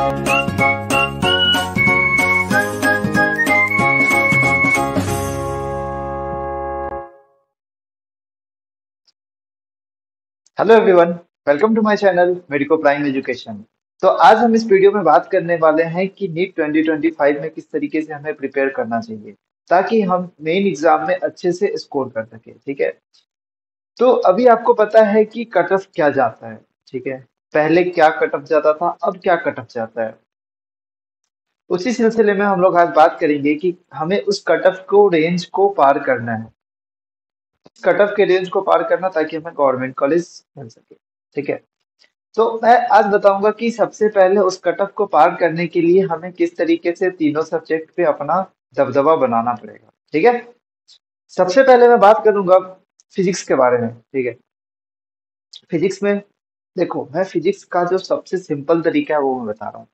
Hello everyone, welcome to my channel Medico Prime Education. तो आज हम इस वीडियो में बात करने वाले हैं कि नीट 2025 में किस तरीके से हमें प्रिपेयर करना चाहिए ताकि हम मेन एग्जाम में अच्छे से स्कोर कर सके। ठीक है, तो अभी आपको पता है कि कट ऑफ क्या जाता है। ठीक है, पहले क्या कट ऑफ जाता था, अब क्या कट ऑफ जाता है। उसी सिलसिले में हम लोग आज बात करेंगे कि हमें उस कट ऑफ को रेंज को पार करना है, कट ऑफ के रेंज को पार करना ताकि हमें गवर्नमेंट कॉलेज मिल सके। ठीक है, तो मैं आज बताऊंगा कि सबसे पहले उस कट ऑफ को पार करने के लिए हमें किस तरीके से तीनों सब्जेक्ट पे अपना दबदबा बनाना पड़ेगा। ठीक है, सबसे पहले मैं बात करूंगा फिजिक्स के बारे में। ठीक है, फिजिक्स में देखो, मैं फिजिक्स का जो सबसे सिंपल तरीका है वो मैं बता रहा हूँ।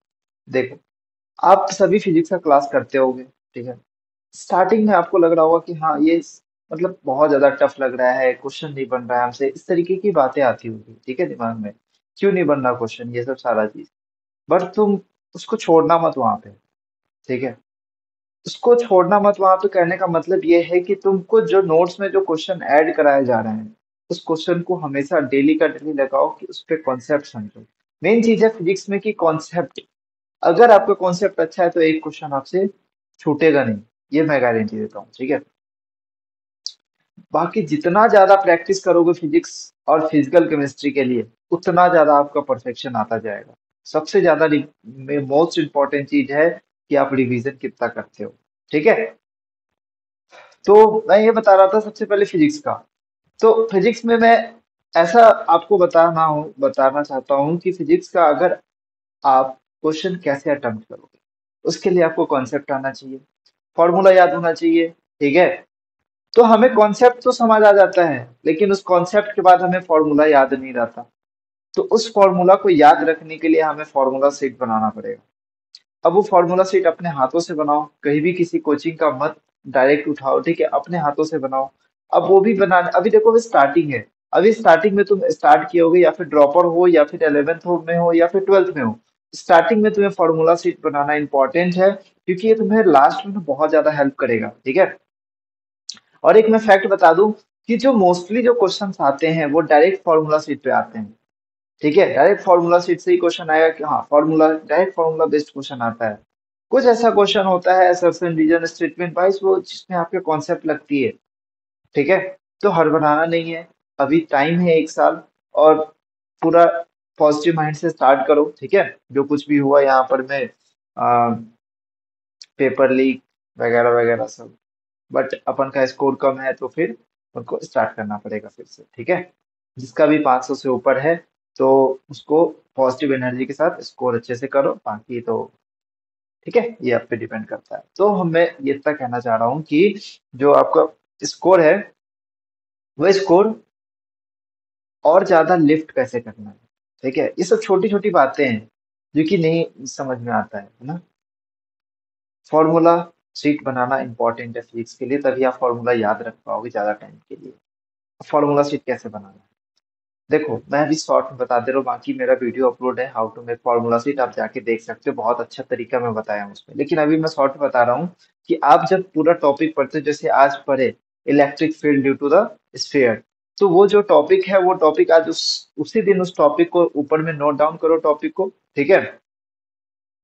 देखो, आप सभी फिजिक्स का क्लास करते होगे। ठीक है, स्टार्टिंग में आपको लग रहा होगा कि हाँ ये मतलब बहुत ज्यादा टफ लग रहा है, क्वेश्चन नहीं बन रहा है हमसे, इस तरीके की बातें आती होगी। ठीक है, दिमाग में क्यों नहीं बन रहा क्वेश्चन, ये सब सारा चीज। बट तुम उसको छोड़ना मत वहां पे। ठीक है, उसको छोड़ना मत वहां पे कहने का मतलब ये है कि तुमको जो नोट्स में जो क्वेश्चन ऐड कराए जा रहे हैं उस क्वेश्चन को हमेशा डेली का डेली लगाओ कि उस पे कॉन्सेप्ट समझो। मेन चीज है फिजिक्स में कि कॉन्सेप्ट, अगर आपका कॉन्सेप्ट अच्छा है तो एक क्वेश्चन आपसे छूटेगा नहीं, ये मैं गारंटी देता हूँ। ठीक है, बाकी जितना ज्यादा प्रैक्टिस करोगे फिजिक्स और फिजिकल केमिस्ट्री के लिए उतना ज्यादा आपका परफेक्शन आता जाएगा। सबसे ज्यादा मोस्ट इम्पोर्टेंट चीज है कि आप रिवीजन कितना करते हो। ठीक है, तो मैं ये बता रहा था सबसे पहले फिजिक्स का। तो फिजिक्स में मैं ऐसा आपको बताना चाहता हूँ कि फिजिक्स का अगर आप क्वेश्चन कैसे अटेम्प्ट करोगे, उसके लिए आपको कॉन्सेप्ट आना चाहिए, फॉर्मूला याद होना चाहिए। ठीक है, तो हमें कॉन्सेप्ट तो समझ आ जाता है लेकिन उस कॉन्सेप्ट के बाद हमें फॉर्मूला याद नहीं रहता। तो उस फॉर्मूला को याद रखने के लिए हमें फॉर्मूला सीट बनाना पड़ेगा। अब वो फॉर्मूला सीट अपने हाथों से बनाओ, कहीं भी किसी कोचिंग का मत डायरेक्ट उठाओ। ठीक है, अपने हाथों से बनाओ। अब वो भी बनाने, अभी देखो अभी स्टार्टिंग है, अभी स्टार्टिंग में तुम स्टार्ट किए होगे, या फिर ड्रॉपर हो या फिर 11th हो में हो या फिर 12th में हो, स्टार्टिंग में तुम्हें फॉर्मूला सीट बनाना इंपॉर्टेंट है क्योंकि ये तुम्हें लास्ट में बहुत ज्यादा हेल्प करेगा। ठीक है, और एक मैं फैक्ट बता दूं कि जो मोस्टली जो क्वेश्चंस आते हैं वो डायरेक्ट फॉर्मूला सीट पे आते हैं। ठीक है, डायरेक्ट फॉर्मूला सीट से ही क्वेश्चन आएगा कि हाँ formula, direct formula based question आता है। कुछ ऐसा क्वेश्चन होता है असर्शन रीजन स्टेटमेंट वाइज वो जिसमें आपके कॉन्सेप्ट लगती है। ठीक है, तो हर बनाना नहीं है, अभी टाइम है 1 साल, और पूरा पॉजिटिव माइंड से स्टार्ट करो। ठीक है, जो कुछ भी हुआ यहाँ पर मैं पेपर लीक वगैरह वगैरह सब, बट अपन का स्कोर कम है तो फिर उनको स्टार्ट करना पड़ेगा फिर से। ठीक है, जिसका भी 500 से ऊपर है तो उसको पॉजिटिव एनर्जी के साथ स्कोर अच्छे से करो, बाकी तो ठीक है, ये आप पे डिपेंड करता है। तो हम मैं ये तक कहना चाह रहा हूँ कि जो आपका स्कोर है वो स्कोर और ज्यादा लिफ्ट कैसे करना है। ठीक है, ये सब छोटी छोटी बातें हैं जो कि नहीं समझ में आता है ना। फॉर्मूला शीट बनाना इंपॉर्टेंट है फिजिक्स के लिए, तभी आप फॉर्मूला याद रख पाओगे ज्यादा टाइम के लिए। फॉर्मूला शीट कैसे बनाना है, देखो मैं अभी शॉर्ट में बता दे रहा हूँ, बाकी मेरा वीडियो अपलोड है how to make formula sheet, आप जाके देख सकते हो, बहुत अच्छा तरीका मैं बताया हूँ उसमें। लेकिन अभी मैं शॉर्ट में बता रहा हूँ कि आप जब पूरा टॉपिक पढ़ते हो, जैसे आज पढ़े electric field due to the sphere, तो वो जो टॉपिक है वो टॉपिक आज उसी दिन उस टॉपिक को ऊपर में नोट डाउन करो टॉपिक को। ठीक है,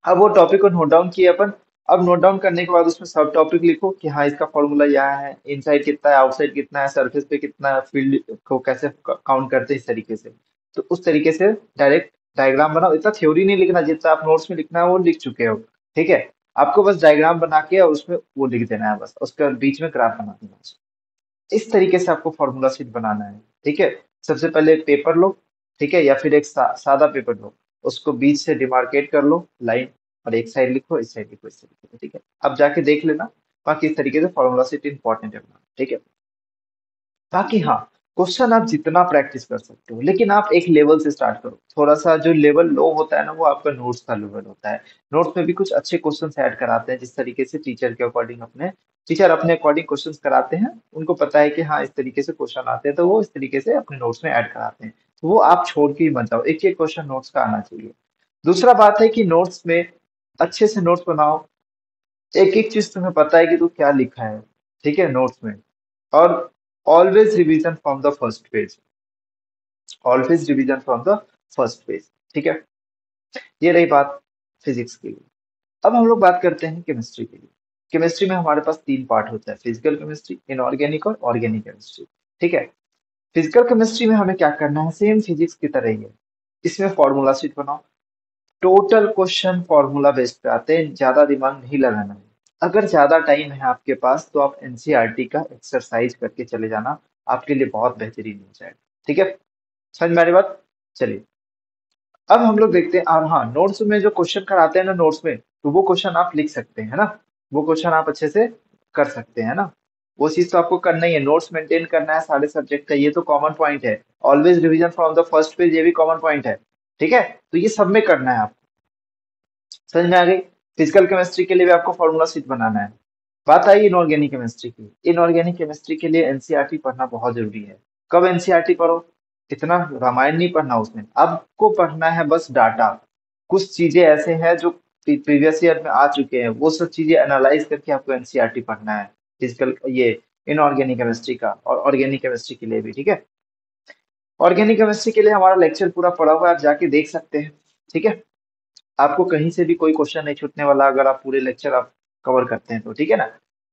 अब वो टॉपिक को नोट डाउन किए अपन। अब नोट डाउन करने के बाद उसमें सब टॉपिक लिखो कि हाँ इसका फॉर्मूला यहाँ है, इनसाइड कितना है, आउटसाइड कितना है, सरफेस पे कितना है, फील्ड को कैसे काउंट करते हैं, इस तरीके से। तो उस तरीके से डायरेक्ट डायग्राम बनाओ, इतना थ्योरी नहीं लिखना, जितना आप नोट्स में लिखना है वो लिख चुके हो। ठीक है, आपको बस डायग्राम बना के और उसमें वो लिख देना है, बस उसके बीच में ग्राफ बना देना है। इस तरीके से आपको फॉर्मूला शीट बनाना है। ठीक है, सबसे पहले पेपर लो। ठीक है, या फिर एक सादा पेपर लो, उसको बीच से डिमार्केट कर लो लाइन, और एक साइड लिखो इस साइड लिखो, इस तरीके से। ठीक है, अब जाके देख लेना, बाकी इस तरीके से फॉर्मूला शीट इंपॉर्टेंट है बनाना। ठीक है, बाकी हाँ, क्वेश्चन आप जितना प्रैक्टिस कर सकते हो लेकिन आप एक लेवल से स्टार्ट करो। थोड़ा सा जो लेवल लो होता है ना वो आपका नोट्स का लेवल होता है। नोट्स में भी कुछ अच्छे क्वेश्चन ऐड कराते हैं, जिस तरीके से टीचर के अकॉर्डिंग अपने टीचर अपने अकॉर्डिंग क्वेश्चन कराते हैं, उनको पता है कि हाँ इस तरीके से क्वेश्चन आते हैं तो वो इस तरीके से अपने नोट्स में ऐड कराते हैं। तो वो आप छोड़ के ही मत जाओ, एक एक क्वेश्चन नोट्स का आना चाहिए। दूसरा बात है कि नोट्स में अच्छे से नोट्स बनाओ, एक एक चीज तुम्हें पता है कि तू क्या लिखा है, ठीक है, नोट्स में। और always revision from the first page, always revision from the first page, ठीक है। ये रही बात फिजिक्स की। अब हम लोग बात करते हैं केमिस्ट्री के लिए। केमिस्ट्री में हमारे पास तीन पार्ट होता है, फिजिकल केमिस्ट्री, इनऑर्गेनिक और ऑर्गेनिक केमिस्ट्री, ठीक है। फिजिकल केमिस्ट्री में हमें क्या करना है, सेम फिजिक्स की तरह ही है। इसमें फॉर्मूला शीट बनाओ, टोटल क्वेश्चन फॉर्मूला बेस्ड पे आते हैं, ज्यादा दिमाग नहीं लगाना है। अगर ज्यादा टाइम है आपके पास तो आप एनसीईआरटी का एक्सरसाइज करके चले जाना, आपके लिए बहुत बेहतरीन हो जाएगा, ठीक है। समझ में आ रही बात? चलिए, अब हम लोग देखते हैं। अब हाँ, नोट्स में जो क्वेश्चन कराते हैं ना नोट्स में, तो वो क्वेश्चन आप लिख सकते हैं, है ना। वो क्वेश्चन आप अच्छे से कर सकते हैं ना। वो चीज तो आपको करना ही है, नोट्स मेंटेन करना है सारे सब्जेक्ट का, ये तो कॉमन पॉइंट है। Always revision from the first page, ये भी कॉमन पॉइंट है, ठीक है। तो ये सब में करना है आपको। समझ में आ गई? फिजिकल केमिस्ट्री के लिए भी आपको फॉर्मूला शीट बनाना है। बात आई इनऑर्गेनिक केमिस्ट्री की। इनऑर्गेनिक केमिस्ट्री के लिए एनसीईआरटी पढ़ना बहुत जरूरी है। कब एनसीईआरटी पढ़ो? इतना रामायण नहीं पढ़ना उसमें, आपको पढ़ना है बस डाटा। कुछ चीजें ऐसे हैं जो प्रीवियस ईयर में आ चुके हैं, वो सब चीजें एनालाइज करके आपको एनसीईआरटी पढ़ना है, फिजिकल ये इनऑर्गेनिक केमिस्ट्री का और ऑर्गेनिक केमिस्ट्री के लिए भी, ठीक है। ऑर्गेनिक केमिस्ट्री के लिए हमारा लेक्चर पूरा पड़ा हुआ है, आप जाके देख सकते हैं, ठीक है। आपको कहीं से भी कोई क्वेश्चन नहीं छूटने वाला अगर आप पूरे लेक्चर आप कवर करते हैं तो, ठीक है ना।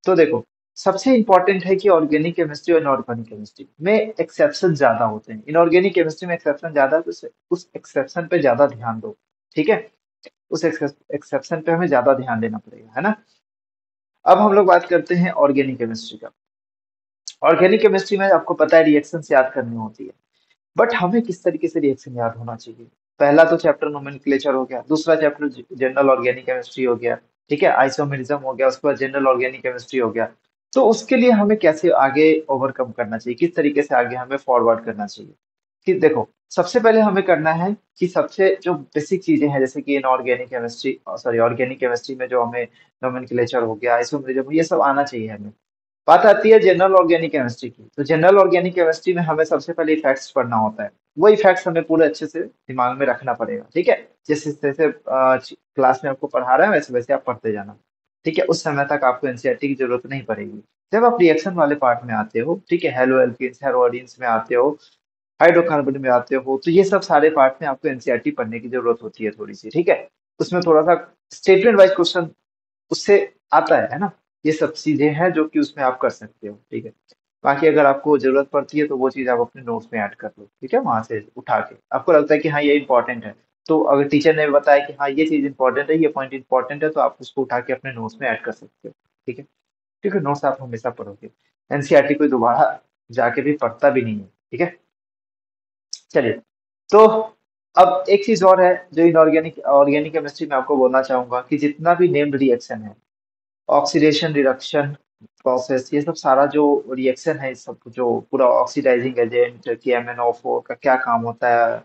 तो देखो, सबसे इंपॉर्टेंट है कि ऑर्गेनिक केमिस्ट्री और इनऑर्गेनिक केमिस्ट्री में एक्सेप्शन ज्यादा होते हैं। इनऑर्गेनिक केमिस्ट्री में एक्सेप्शन ज्यादा है, तो उस एक्सेप्शन पे ज्यादा ध्यान दो, ठीक है। उस एक्सेप्शन पे हमें ज्यादा ध्यान देना पड़ेगा, है ना। अब हम लोग बात करते हैं ऑर्गेनिक केमिस्ट्री का। ऑर्गेनिक केमिस्ट्री में आपको पता है रिएक्शन याद करनी होती है, बट हमें किस तरीके से रिएक्शन याद होना चाहिए। पहला तो चैप्टर नोमेनक्लेचर हो गया, दूसरा चैप्टर जनरल ऑर्गेनिक केमिस्ट्री हो गया, ठीक है, आइसोमेरिज्म हो गया, उसके बाद जनरल ऑर्गेनिक केमिस्ट्री हो गया। तो उसके लिए हमें कैसे आगे ओवरकम करना चाहिए, किस तरीके से आगे हमें फॉरवर्ड करना चाहिए, कि देखो, सबसे पहले हमें करना है कि सबसे जो बेसिक चीजें हैं, जैसे कि inorganic chemistry, sorry organic chemistry में जो हमें नोमेनक्लेचर हो गया, आइसोमेरिज्म, ये सब आना चाहिए हमें। बात आती है जनरल ऑर्गेनिक केमिस्ट्री की, तो जनरल ऑर्गेनिक केमिस्ट्री में हमें सबसे पहले इफेक्ट्स पढ़ना होता है। वो इफेक्ट्स हमें पूरे अच्छे से दिमाग में रखना पड़ेगा, ठीक है। जैसे जैसे क्लास में आपको पढ़ा रहा है वैसे वैसे आप पढ़ते जाना, ठीक है। उस समय तक आपको एनसीईआरटी की जरूरत नहीं पड़ेगी। जब आप रिएक्शन वाले पार्ट में आते हो, ठीक है, हेलो एल्केन्स हेलोइडिन्स में आते हो, हाइड्रोकार्बन में आते हो, तो ये सब सारे पार्ट में आपको एनसीईआरटी पढ़ने की जरूरत होती है थोड़ी सी, ठीक है। उसमें थोड़ा सा स्टेटमेंट वाइज क्वेश्चन उससे आता है ना। ये सब चीजें हैं जो कि उसमें आप कर सकते हो, ठीक है। बाकी अगर आपको जरूरत पड़ती है तो वो चीज आप अपने नोट्स में ऐड कर लो, ठीक है, वहां से उठा के आपको लगता है कि हाँ ये इंपॉर्टेंट है, तो अगर टीचर ने बताया कि हाँ ये चीज इंपॉर्टेंट है, ये पॉइंट इंपॉर्टेंट है, तो आप उसको उठा के अपने नोट्स में ऐड कर सकते हो, ठीक है। क्योंकि नोट्स आप हमेशा पढ़ोगे, एनसीईआरटी कोई दोबारा जाके भी पढ़ता भी नहीं है, ठीक है। चलिए, तो अब एक चीज और है जो इनऑर्गेनिक ऑर्गेनिक केमिस्ट्री में आपको बोलना चाहूंगा, कि जितना भी नेम्ड रिएक्शन है, ऑक्सीडेशन रिडक्शन प्रोसेस, ये सब सारा जो रिएक्शन है, इस सब जो पूरा ऑक्सीडाइजिंग एजेंट कि MnO4 का क्या काम होता है,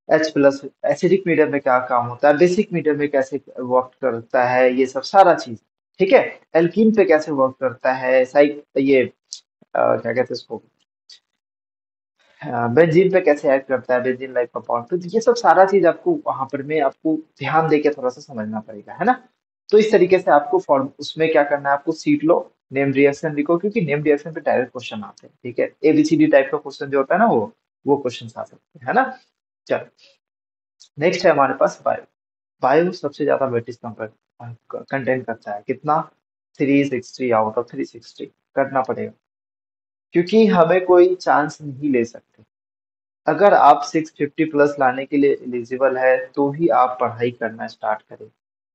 H+ एसिडिक मीडियम में क्या काम होता है, बेसिक मीडियम में कैसे वर्क करता है, ये सब सारा चीज, ठीक है। एल्कीन पे कैसे वर्क करता है, साइक ये क्या कहते हैं इसको, बेंजीन पे कैसे ऐड करता है, बेंजीन लाइक कंपाउंड, तो ये सब सारा चीज आपको वहां पर में आपको ध्यान दे के थोड़ा सा समझना पड़ेगा, है ना। तो इस तरीके से आपको फॉर्म उसमें क्या करना है, आपको सीट लो, नेम रिएक्शन लिखो, क्योंकि नेम रिएक्शन पे डायरेक्ट क्वेश्चन आते हैं, ठीक है। ABCD टाइप का क्वेश्चन जो होता है ना, वो क्वेश्चन आ सकते हैं, है ना। चलो, नेक्स्ट है हमारे पास बायो। बायो सबसे ज्यादा वेटेज कंटेंट करता है, कितना, 360 आउट ऑफ 360 करना पड़ेगा, क्योंकि हमें कोई चांस नहीं ले सकते। अगर आप 650+ लाने के लिए एलिजिबल है तो ही आप पढ़ाई करना स्टार्ट करें,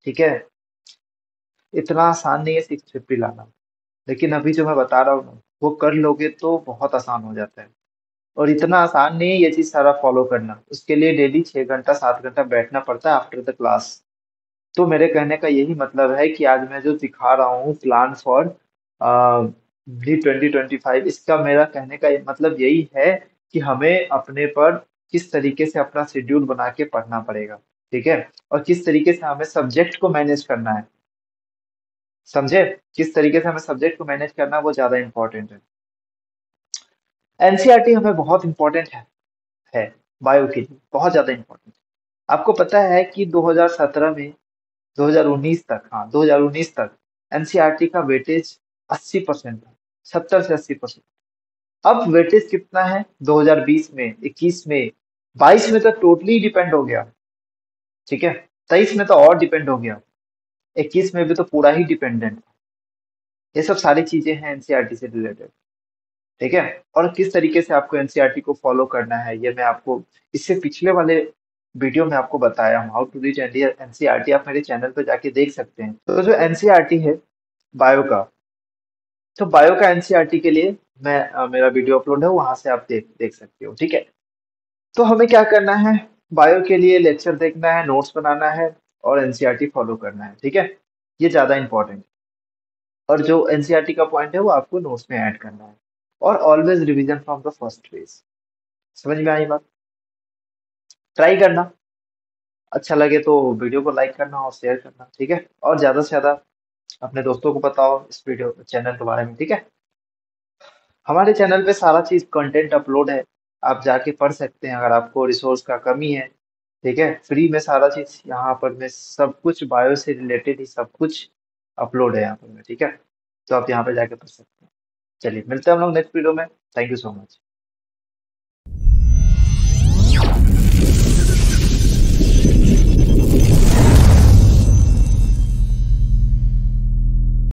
ठीक है। इतना आसान नहीं है 650 लाना, लेकिन अभी जो मैं बता रहा हूँ ना, वो कर लोगे तो बहुत आसान हो जाता है। और इतना आसान नहीं है ये चीज सारा फॉलो करना, उसके लिए डेली 6 घंटा 7 घंटा बैठना पड़ता है आफ्टर द क्लास। तो मेरे कहने का यही मतलब है कि आज मैं जो दिखा रहा हूँ प्लान फॉर D2025, इसका मेरा कहने का मतलब यही है कि हमें अपने पर किस तरीके से अपना शेड्यूल बना के पढ़ना पड़ेगा, ठीक है। और किस तरीके से हमें सब्जेक्ट को मैनेज करना है, समझे। किस तरीके से हमें सब्जेक्ट को मैनेज करना है वो ज्यादा इंपॉर्टेंट है। एनसीईआरटी हमें बहुत इंपॉर्टेंट है बायो के लिए बहुत ज्यादा इंपॉर्टेंट। आपको पता है कि 2017 में 2019 तक, हाँ 2019 तक एनसीईआरटी का वेटेज 80% था, 70 से 80%। अब वेटेज कितना है 2020 में, 21 में, 22 में तो टोटली डिपेंड हो गया। ठीक है, 23 में तो और डिपेंड हो गया, 21 में भी तो पूरा ही डिपेंडेंट। ये सब सारी चीजें हैं एनसीईआरटी से रिलेटेड। ठीक है, और किस तरीके से आपको एनसीईआरटी को फॉलो करना है ये मैं आपको इससे पिछले वाले वीडियो में आपको बताया हूँ, हाउ टू रीड एनसीईआरटी। आप मेरे चैनल पर जाके देख सकते हैं। तो जो एनसीईआरटी है बायो का, तो बायो का एनसीईआरटी के लिए मैं मेरा वीडियो अपलोड है, वहां से आप देख देख सकते हो। ठीक है, तो हमें क्या करना है, बायो के लिए लेक्चर देखना है, नोट्स बनाना है और एनसीईआरटी फॉलो करना है। ठीक है, ये ज्यादा इंपॉर्टेंट। और जो एनसीईआरटी का पॉइंट है वो आपको नोट्स में ऐड करना है। और always revision from the first page. समझ में आई बात? ट्राई करना, अच्छा लगे तो वीडियो को लाइक करना और शेयर करना। ठीक है, और ज्यादा से ज्यादा अपने दोस्तों को बताओ इस वीडियो चैनल के बारे में। ठीक है, हमारे चैनल पे सारा चीज कंटेंट अपलोड है, आप जाके पढ़ सकते हैं अगर आपको रिसोर्स का कमी है। ठीक है, फ्री में सारा चीज यहाँ पर मैं सब कुछ बायो से रिलेटेड ही सब कुछ अपलोड है यहाँ पर में। ठीक है, तो आप यहाँ पे जाके पढ़ सकते हैं। चलिए मिलते हैं हम लोग नेक्स्ट वीडियो में। Thank you so much.